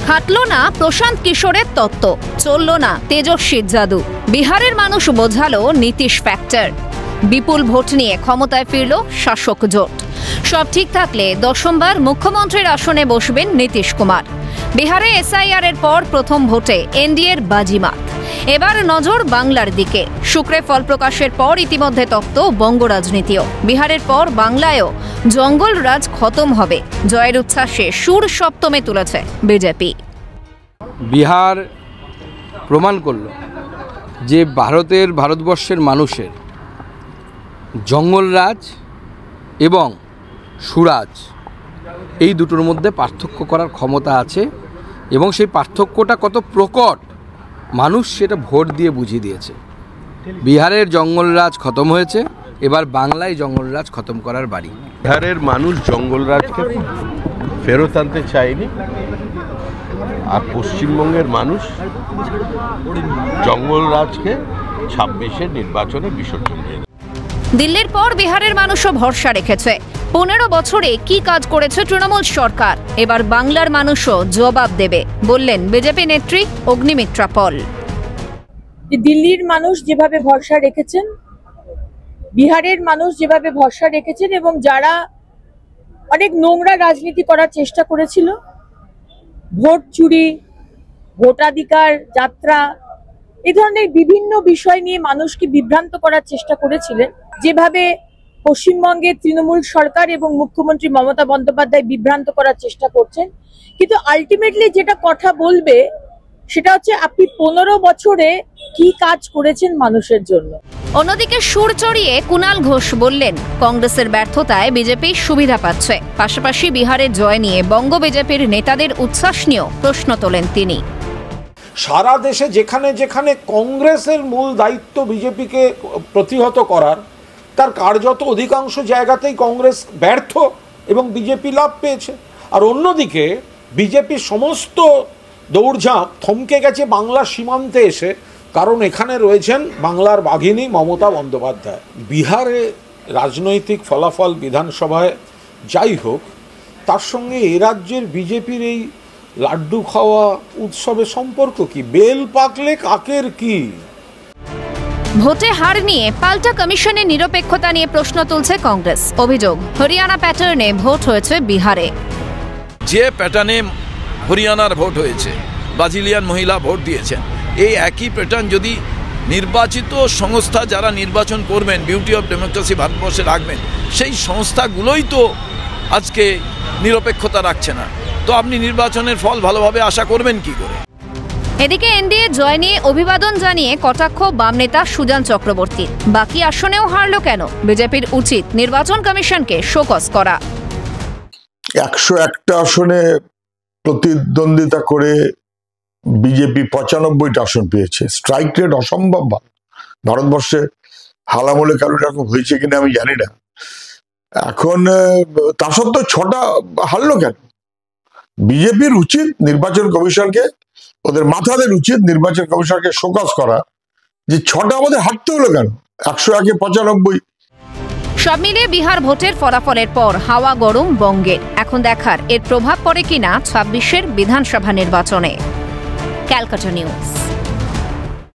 খাটলো না প্রশান্ত কিশোরের তত্ত্ব, চলল না তেজস্বীর জাদু। বিহারের মানুষ বোঝালো নীতিশ ফ্যাক্টর। বিপুল ভোট নিয়ে ক্ষমতায় ফিরল শাসক জোট। সব ঠিক থাকলে দশমবার মুখ্যমন্ত্রীর আসনে বসবেন নীতিশ কুমার। বিহারে এসআইআর এর পর প্রথম ভোটে এনডিএর বাজিমাত। এবার নজর বাংলার দিকে। শুক্রে ফল প্রকাশের পর ইতিমধ্যে তপ্ত বঙ্গ রাজনীতিও। বিহারের পর বাংলায়ও জঙ্গল রাজ খতম হবে, জয়ের উচ্ছ্বাসে সুর সপ্তমে তুলেছে বিজেপি। বিহার প্রমাণ করল যে ভারতবর্ষের মানুষের জঙ্গলরাজ এবং সুরাজ এই দুটোর মধ্যে পার্থক্য করার ক্ষমতা আছে, এবং সেই পার্থক্যটা কত প্রকট মানুষ সেটা ভোট দিয়ে বুঝিয়ে দিয়েছে। বিহারের জঙ্গলরাজ খতম হয়েছে, এবার বাংলায় জঙ্গলরাজ খতম করার বাড়ি। বিহারের মানুষ জঙ্গলরাজকে ফেরত আনতে চায়নি, আর পশ্চিমবঙ্গের মানুষ জঙ্গলরাজকে ২৬-এর নির্বাচনে বিসর্জন দিয়ে। দিল্লির পর বিহারের মানুষও ভরসা রেখেছে। ১৫ বছরে কি কাজ করেছে তৃণমূল সরকার, এবার বাংলার মানুষও জবাব দেবে, বললেন বিজেপি নেত্রী অগ্নিমিত্রা পল। দিল্লির মানুষ যেভাবে ভরসা রেখেছেন, বিহারের মানুষ যেভাবে ভরসা রেখেছেন, এবং যারা অনেক নোংরা রাজনীতি করার চেষ্টা করেছিল, ভোট চুরি, ভোটাধিকার যাত্রা, এই ধরনের বিভিন্ন বিষয় নিয়ে মানুষকে বিভ্রান্ত করার চেষ্টা করেছিলেন, যেভাবে পশ্চিমবঙ্গের তৃণমূল সরকার এবং মুখ্যমন্ত্রী মমতা বন্দ্যোপাধ্যায় বিভ্রান্ত করার চেষ্টা করছেন। কিন্তু আলটিমেটলি যেটা কথা বলবে সেটা হচ্ছে আপনি 15 বছরে কি কাজ করেছেন মানুষের জন্য। অন্যদিকে সুর চড়িয়ে কুণাল ঘোষ বললেন, কংগ্রেসের ব্যর্থতায় বিজেপি সুবিধা পাচ্ছে। পাশাপাশি বিহারের জয় নিয়ে বঙ্গ বিজেপির নেতাদের উচ্ছ্বাস নিয়েও প্রশ্ন তোলেন তিনি। সারা দেশে যেখানে যেখানে কংগ্রেসের মূল দায়িত্ব বিজেপিকে প্রতিহত করার, তার কার্যত অধিকাংশ জায়গাতেই কংগ্রেস ব্যর্থ এবং বিজেপি লাভ পেয়েছে। আর অন্যদিকে বিজেপির সমস্ত দৌড়ঝাঁপ থমকে গেছে বাংলার সীমান্তে এসে, কারণ এখানে রয়েছেন বাংলার বাঘিনী মমতা বন্দ্যোপাধ্যায়। বিহারে রাজনৈতিক ফলাফল বিধানসভায় যাই হোক, তার সঙ্গে এ রাজ্যের বিজেপির এই লাড্ডু খাওয়া উৎসবের সম্পর্ক কি? বেল পাকলে কাকের কি? ভোটে হার নিয়ে পাল্টা কমিশনের নিরপেক্ষতা নিয়ে প্রশ্ন তুলছে কংগ্রেস। অভিযোগ, হরিয়ানা প্যাটার্নে ভোট হয়েছে বিহারে। যে প্যাটার্নে হরিয়ানার ভোট হয়েছে, ব্রাজিলিয়ান মহিলা ভোট দিয়েছেন, এই একই প্যাটার্ন যদি নির্বাচিত সংস্থা যারা নির্বাচন করবেন, বিউটি অফ ডেমোক্রেসি ভারতবর্ষে রাখবেন, সেই সংস্থাগুলোই তো আজকে নিরপেক্ষতা রাখছে না, তো আপনি নির্বাচনের ফল ভালোভাবে আশা করবেন কি করে? এদিকে এনডিএ জয় নিয়ে অভিবাদন জানিয়ে কটাক্ষ বাম নেতা সুজান চক্রবর্তীর। বাকি আসনেও হারলো কেন? বিজেপির উচিত নির্বাচন কমিশনকে শোকজ করা। 101টা আসনে প্রতিদ্বন্দ্বিতা করে বিজেপি 95টা আসন পেয়েছে। স্ট্রাইক রেট অসম্ভব ভালো। ভারতবর্ষে হালামলে কারোর এরকম হয়েছে কিনা আমি জানি না। এখন তা সত্ত্বেও 6টা হারলো কেন? বিজেপির উচিত নির্বাচন কমিশনকে, ওদের মাথাদের উচিত নির্বাচন কমিশনকে শোকজ করা, যে 6টা আমাদের হারতে হলো কেন? 101-এ 95। সব মিলিয়ে বিহার ভোটের ফলাফলের পর হাওয়া গরম বঙ্গের। এখন দেখার এর প্রভাব পড়ে কিনা 26-এর বিধানসভা নির্বাচনে। ক্যালকাটা নিউজ।